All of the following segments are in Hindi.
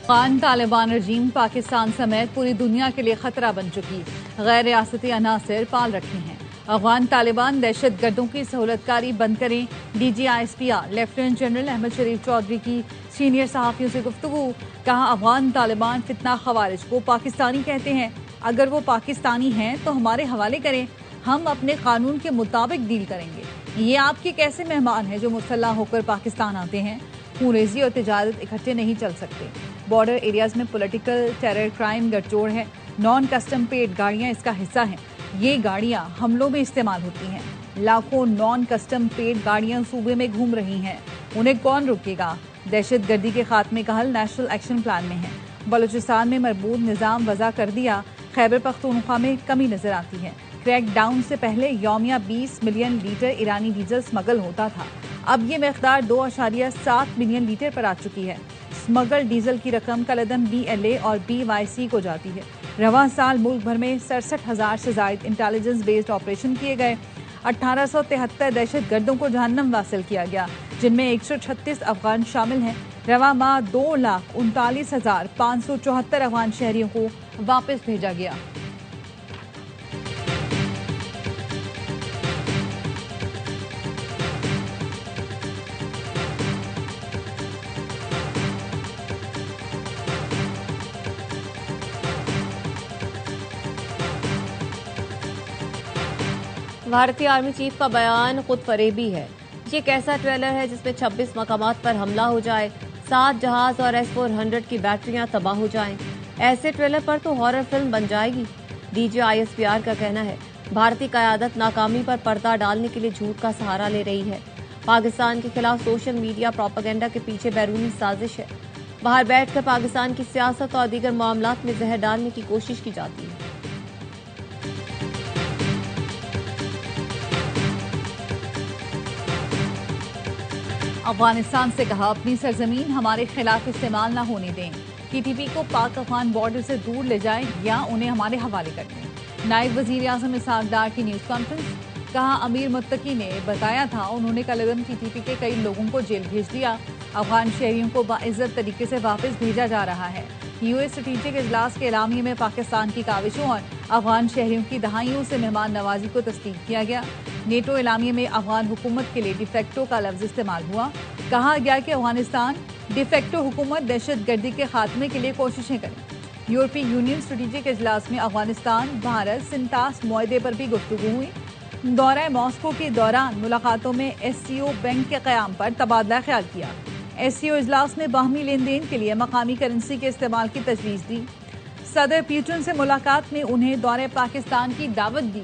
अफगान तालिबान रजीम पाकिस्तान समेत पूरी दुनिया के लिए खतरा बन चुकी गैर रियासती अनासर पाल रखे हैं। अफगान तालिबान दहशत गर्दों की सहूलतकारी बंद करें। DGISPR लेफ्टिनेंट जनरल अहमद शरीफ चौधरी की सीनियर सहाफ़ियों से गुफ्तगू। कहा, अफगान तालिबान फितना खवारिज को पाकिस्तानी कहते हैं। अगर वो पाकिस्तानी हैं तो हमारे हवाले करें, हम अपने कानून के मुताबिक डील करेंगे। ये आपके कैसे मेहमान हैं जो मुसल्लह होकर पाकिस्तान आते हैं? खूनरेजी और तिजारत इकट्ठे नहीं चल सकते। बॉर्डर एरियाज में पॉलिटिकल टेरर क्राइम गठजोड़ है। नॉन कस्टम पेड गाड़ियां इसका हिस्सा हैं। ये गाड़ियां हमलों में इस्तेमाल होती हैं। लाखों नॉन कस्टम पेड गाड़ियां सूबे में घूम रही हैं। उन्हें कौन रोकेगा? दहशत गर्दी के खात्मे का हल नेशनल एक्शन प्लान में है। बलूचिस्तान में मरबूत निज़ाम वज़ा कर दिया। खैबर पख्तूनख्वा में कमी नजर आती है। क्रैक डाउन से पहले यौमिया 20 मिलियन लीटर ईरानी डीजल स्मगल होता था। अब ये मकदार 2.7 मिलियन लीटर पर आ चुकी है। स्मगल डीजल की रकम कलदम BLA और BYC को जाती है। रवां साल मुल्क भर में 67,000 से जायद इंटेलिजेंस बेस्ड ऑपरेशन किए गए। 1873 दहशत गर्दों को जहन्नम वासिल किया गया, जिनमें 136 अफगान शामिल हैं। रवां माह 2,39,574 अफगान शहरियों को वापस भेजा गया। भारतीय आर्मी चीफ का बयान खुद फरेबी है। ये कैसा ट्रेलर है जिसमें 26 मकामात पर हमला हो जाए, 7 जहाज और S-400 की बैटरियां तबाह हो जाएं। ऐसे ट्रेलर पर तो हॉरर फिल्म बन जाएगी। DGISPR का कहना है, भारतीय क़यादत नाकामी पर पर्दा डालने के लिए झूठ का सहारा ले रही है। पाकिस्तान के खिलाफ सोशल मीडिया प्रोपेगेंडा के पीछे बैरूनी साजिश है। बाहर बैठकर पाकिस्तान की सियासत और दीगर मामलात में जहर डालने की कोशिश की जाती है। अफगानिस्तान से कहा, अपनी सरजमीन हमारे खिलाफ इस्तेमाल न होने दें। TTP को पाक अफगान बॉर्डर से दूर ले जाएं या उन्हें हमारे हवाले कर दें। नायब वजीर आजम इसहाक डार की न्यूज़ कॉन्फ्रेंस। कहा, अमीर मुत्तकी ने बताया था उन्होंने कलदम TTP के कई लोगों को जेल भेज दिया। अफगान शहरियों को बाइज्जत तरीके से वापस भेजा जा रहा है। US स्ट्रेटेजिक इजलास के एलामिये में पाकिस्तान की काविशों और अफगान शहरियों की दहाइयों से मेहमान नवाजी को तस्दीक किया गया। नेटो एलामिये में अफगान हुकूमत के लिए डिफेक्टो का लफ्ज इस्तेमाल हुआ। कहा गया कि अफगानिस्तान डिफेक्टो हुकूमत दहशत गर्दी के खात्मे के लिए कोशिशें करें। यूरोपीय यूनियन स्ट्रेटेजिक इजलास में अफगानिस्तान भारत सिंटास मुआहदे पर भी गुफ्तगू हुई। दौरा मॉस्को के दौरान मुलाकातों में SCO बैंक के क़याम पर तबादला ख्याल किया। SCO इजलास में बाहमी लेन देन के लिए मकामी करेंसी के इस्तेमाल की तजवीज़ दी। सदर पुतिन से मुलाकात में उन्हें दौरे पाकिस्तान की दावत दी।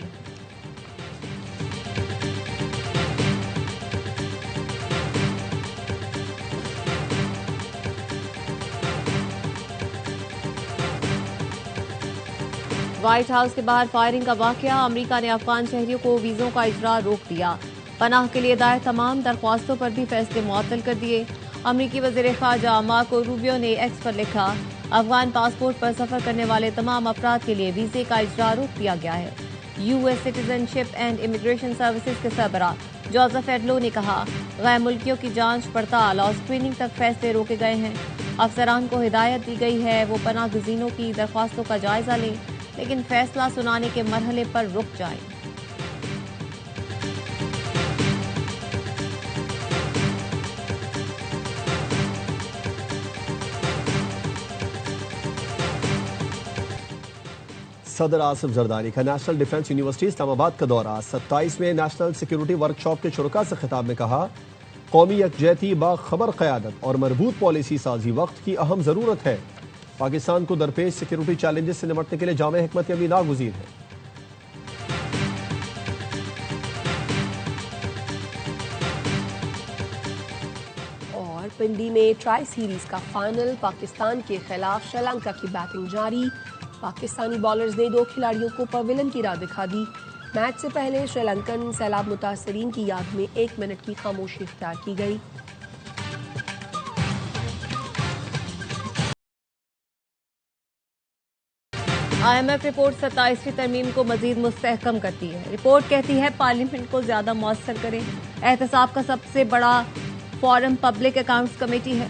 व्हाइट हाउस के बाहर फायरिंग का वाकया। अमेरिका ने अफगान शहरियों को वीजों का इजरा रोक दिया। पनाह के लिए दायर तमाम दरख्वास्तों पर भी फैसले मुअत्तल कर दिए। अमरीकी वज़ीर ख़ारजा मार्को रूबियो ने X पर लिखा, अफगान पासपोर्ट पर सफर करने वाले तमाम अफराद के लिए वीजे का इजरा रोक दिया गया है। US citizenship and immigration services के सरबराह जोसेफ एडलो ने कहा, गैर मुल्कियों की जांच पड़ताल और स्क्रीनिंग तक फैसले रोके गए हैं। अफसरान को हिदायत दी गई है वो पनाह गुज़ीनों की दरख्वास्तों का जायजा लें, लेकिन फैसला सुनाने के मरहले पर रुक जाएं। सदर आसिफ जरदारी का नेशनल डिफेंस यूनिवर्सिटी इस्लामाबाद का दौरा। 27वें नेशनल सिक्योरिटी वर्कशॉप के शुरका से खिताब में कहा, कौमी यकजहती बाखबर क़यादत और मरबूत पॉलिसी साजी वक्त की अहम ज़रूरत है। पाकिस्तान को दरपेश सिक्योरिटी चैलेंजेस से निपटने के लिए जामे हिकमत अमली नागुज़ीर है। और पिंडी में ट्राई सीरीज का फाइनल, पाकिस्तान के खिलाफ श्रीलंका की बैटिंग जारी। पाकिस्तानी बॉलर्स ने 2 खिलाड़ियों को पवेलियन की राह दिखा दी। मैच से पहले श्रीलंकन सैलाब मुतासरीन की याद में 1 मिनट की खामोशी इख्तियार की गई। IMF रिपोर्ट 27वीं तरमीम को मजीद मुस्तहकम करती है। रिपोर्ट कहती है पार्लियामेंट को ज्यादा मौसर करें। एहतसाब का सबसे बड़ा फोरम पब्लिक अकाउंट्स कमेटी है।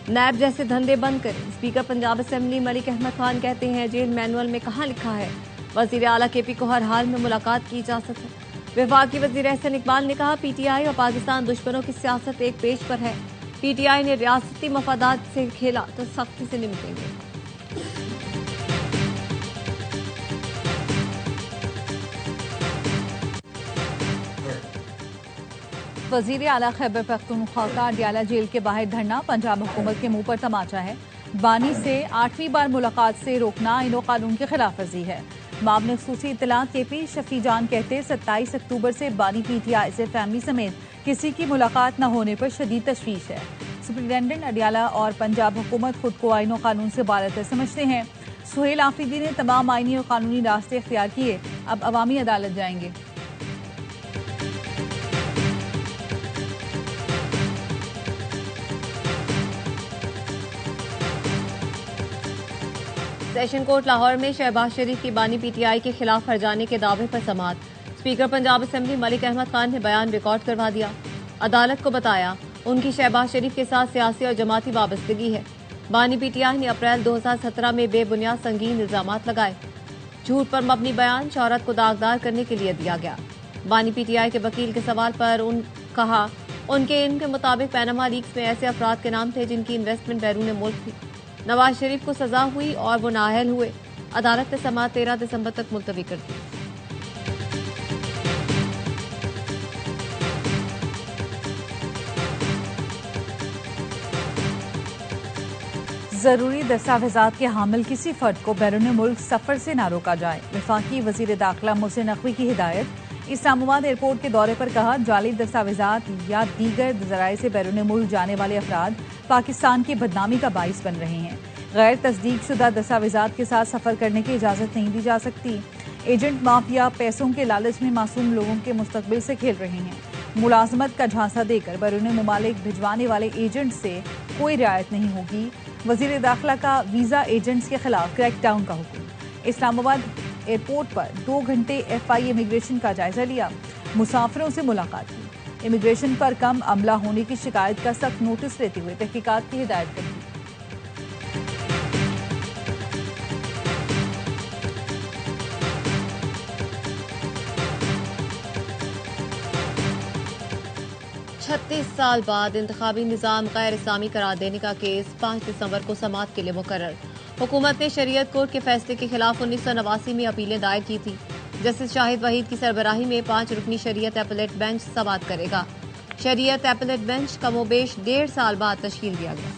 नैब जैसे धंधे बंद करें। स्पीकर पंजाब असेंबली मलिक अहमद खान कहते हैं जेल मैनुअल में कहाँ लिखा है वजीर आला केपी को हर हाल में मुलाकात की इजाजत है। वफाकी वजीर एहसन इकबाल ने कहा पीटीआई और पाकिस्तान दुश्मनों की सियासत एक पेज पर है। पीटीआई ने रियासती मफादात से खेला तो सख्ती से निपटेंगे। वजीर आला खैबर पख्तूनख्वा का अडयाला जेल के बाहर धरना पंजाब हुकूमत के मुंह पर तमाचा है। बानी से 8वीं बार मुलाकात से रोकना आईन और कानून की खिलाफ वर्जी है। मामले खसूसी इत्तलात केपी शफी जान कहते 27 अक्टूबर से बानी पीटीआई से फैमिली समेत किसी की मुलाकात न होने पर शदीद तशवीश है। सुप्रिंटेंडेंट अडयाला और पंजाब हुकूमत खुद को आईन और कानून से बालतर समझते हैं। सुहेल आफरीदी ने तमाम आईनी और कानूनी रास्ते इख्तियार किए, अब अवामी अदालत जाएंगे। सेशन कोर्ट लाहौर में शहबाज शरीफ की बानी पीटीआई के खिलाफ हरजाने के दावे पर समाअत। स्पीकर पंजाब असेंबली मलिक अहमद खान ने बयान रिकॉर्ड करवा दिया। अदालत को बताया उनकी शहबाज शरीफ के साथ सियासी और जमाती वाबस्तगी है। बानी पीटीआई ने अप्रैल 2017 में बेबुनियाद संगीन इल्जामात लगाए। झूठ पर मबनी बयान शौहरत को दागदार करने के लिए दिया गया। बानी पीटीआई के वकील के सवाल पर कहा उनके इनके मुताबिक पैनामा लीक्स में ऐसे अफराद के नाम थे जिनकी इन्वेस्टमेंट बैरून मुल्क थी। नवाज शरीफ को सजा हुई और वो नाअहल हुए। अदालत ने समाअत 13 दिसंबर तक मुलतवी कर दी। जरूरी दस्तावेजात के हामिल किसी फर्द को बैरून मुल्क सफर से न रोका जाए। वफाकी वजीर दाखिला मोहसिन नकवी की हिदायत। इस्लामाबाद एयरपोर्ट के दौरे पर कहा जाली दस्तावेजात या दीगर जराए से बैरून मुल्क जाने वाले अफराद पाकिस्तान की बदनामी का बाइस बन रहे हैं। गैर तस्दीक शुदा दस्तावेजात के साथ सफर करने की इजाजत नहीं दी जा सकती। एजेंट माफिया पैसों के लालच में मासूम लोगों के मुस्तकबिल से खेल रहे हैं। मुलाजमत का झांसा देकर बैरून मुमालिक भिजवाने वाले एजेंट से कोई रियायत नहीं होगी। वजीर दाखिला का वीजा एजेंट्स के खिलाफ क्रैकडाउन का हुक्म। इस्लामाबाद एयरपोर्ट पर 2 घंटे एफआई इमिग्रेशन का जायजा लिया। मुसाफिरों से मुलाकात की। इमिग्रेशन पर कम अमला होने की शिकायत का सख्त नोटिस लेते हुए तहकीकात की हिदायत कर दी। छत्तीस साल बाद इंतखाबी निज़ाम गैर इस्लामी करार देने का केस 5 दिसंबर को समाअत के लिए मुकर्रर। हुकूमत ने शरीयत कोर्ट के फैसले के खिलाफ 1989 में अपीलें दायर की थी। जस्टिस शाहिद वहीद की सरबराही में 5 रुकनी शरीयत एपलेट बेंच समाअत करेगा। शरीयत एपलेट बेंच कमोबेश 1.5 साल बाद तश्कील दिया गया।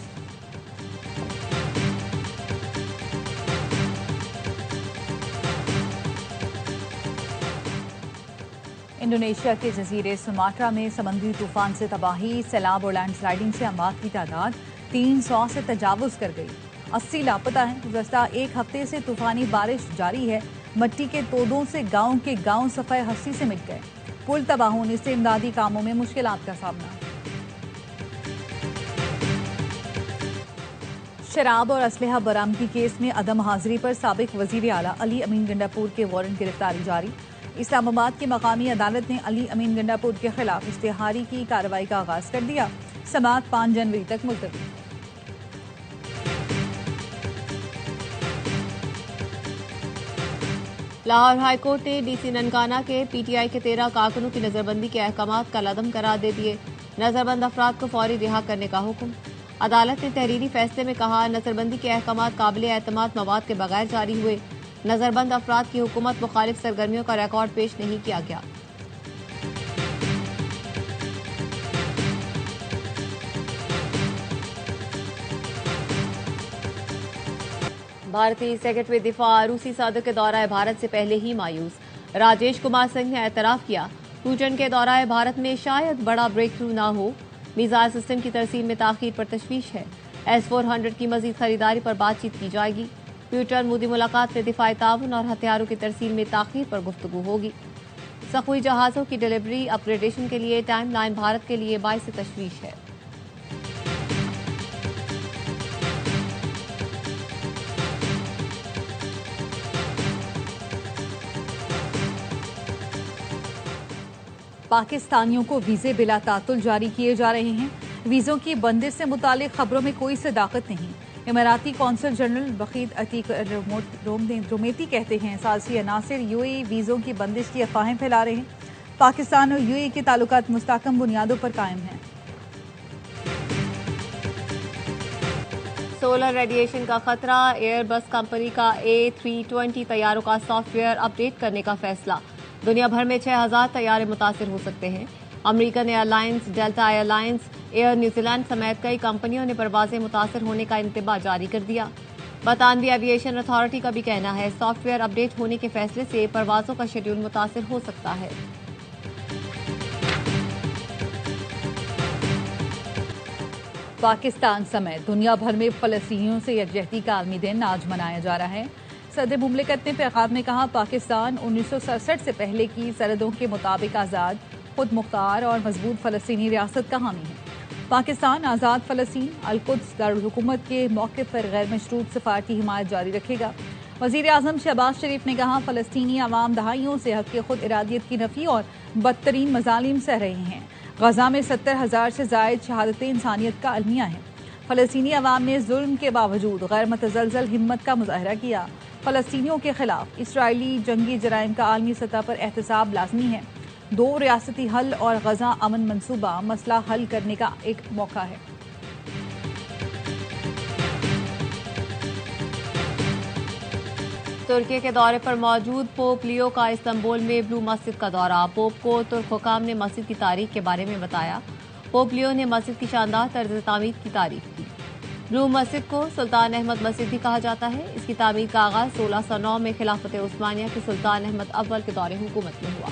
इंडोनेशिया के जजीरे सुमात्रा में समुद्री तूफान से तबाही, सैलाब और लैंडस्लाइडिंग से अमवात की तादाद 300 से तजावुज कर गई। 80 लापता हैं। गुज़श्ता एक हफ्ते से तूफानी बारिश जारी है। मट्टी के तोदों से गांव के गांव सफ़ाई हस्ती से मिट गए। पुल तबाह होने से इमदादी कामों में मुश्किलात का सामना। शराब और असलहा बरामदगी केस में अदम हाजिरी पर साबिक वजीर आला अली अमीन गंडापुर के वारंट गिरफ्तारी जारी। इस्लामाबाद की मकामी अदालत ने अली अमीन गंडापुर के खिलाफ इश्तिहारी की कार्रवाई का आगाज कर दिया। समाअत 5 जनवरी तक मुलतवी। लाहौर हाईकोर्ट ने डीसी ननकाना के पीटीआई के 13 कारकुनों की नजरबंदी के अहकामात का लदम करार दे दिए। नजरबंद अफराद को फौरी रिहा करने का हुक्म। अदालत ने तहरीरी फैसले में कहा नजरबंदी के अहकामात काबिल एतमाद मवाद के बगैर जारी हुए। नजरबंद अफराद की हुकूमत मुखालिफ सरगर्मियों का रिकॉर्ड पेश नहीं किया गया। भारतीय सेक्रेटरी दिफा रूसी सदर के दौरा भारत से पहले ही मायूस। राजेश कुमार सिंह ने एतराफ किया पुतिन के दौरा भारत में शायद बड़ा ब्रेक थ्रू ना हो। मिसाइल सिस्टम की तरसीम में ताखीर पर तशवीश है। S-400 की मजीद खरीदारी पर बातचीत की जाएगी। पुतिन मोदी मुलाकात में दिफाई ताउन और हथियारों की तरसीम में ताखीर पर गुफ्तगू होगी। सखुई जहाज़ों की डिलीवरी अपग्रेडेशन के लिए टाइम लाइन भारत के लिए बाइस तशवीश है। पाकिस्तानियों को वीजे बिला तातुल जारी किए जा रहे हैं। वीजों की बंदिश से मुतालिक खबरों में कोई सदाकत नहीं। इमाराती कौंसल जनरल वकीद अतीक रोमेती कहते हैं सालसी अनासिर यूएई वीजों की बंदिश की अफवाहें फैला रहे हैं। पाकिस्तान और यूएई के ताल्लुकात मुस्तहकम बुनियादों पर कायम हैं। सोलर रेडिएशन का खतरा, एयरबस कंपनी का A320 तैयारों का सॉफ्टवेयर अपडेट करने का फैसला। दुनिया भर में 6000 तैयारे मुतासिर हो सकते हैं। American airlines, delta airlines, air New Zealand समेत कई कंपनियों ने परवाजें मुतासिर होने का इंतबाह जारी कर दिया। बरतानवी एविएशन अथॉरिटी का भी कहना है सॉफ्टवेयर अपडेट होने के फैसले से परवाजों का शेड्यूल मुतासिर हो सकता है। पाकिस्तान समेत दुनिया भर में फलस्तीनियों से यकजहती का आलमी दिन आज मनाया जा रहा है। सदर मुमलिकत ने पैगाम में कहा पाकिस्तान 1967 से पहले की सरहदों के मुताबिक आज़ाद, खुद मुख्तार और मजबूत फलस्तीनी रियासत का हामी है। पाकिस्तान आज़ाद फलस्तीन अल-कुद्स दारुल हुकूमत के मौके पर गैर मशरूत सफारती हिमायत जारी रखेगा। वज़ीर आज़म शहबाज शरीफ ने कहा फलस्तीनी अवाम दहाइयों से हक़ खुद इरादियत की नफ़ी और बदतरीन मज़ालिम सह रहे हैं। गजा में 70,000 से ज़ायद शहादतें इंसानियत का अलमिया है। फलस्तीनी अवाम ने जुल्म के बावजूद गैर मतजलजल हिम्मत का मुजाहरा किया। फलस्तीनियों के खिलाफ इसराइली जंगी जराइम का आलमी सतह पर एहतसाब लाजमी है। 2 रियासती हल और गजा अमन मंसूबा मसला हल करने का एक मौका है। तुर्की के दौरे पर मौजूद पोप लियो का इस्तांबुल में ब्लू मस्जिद का दौरा। पोप को तुर्क हुकाम ने मस्जिद की तारीख के बारे में बताया। पोप लियो ने मस्जिद की शानदार तर्ज तामीर की तारीफ की। ब्लू मस्जिद को सुल्तान अहमद मस्जिद भी कहा जाता है। इसकी तामीर का आगाज 1609 में खिलाफत उस्मानिया के सुल्तान अहमद अव्वल के दौरे हुकूमत में हुआ।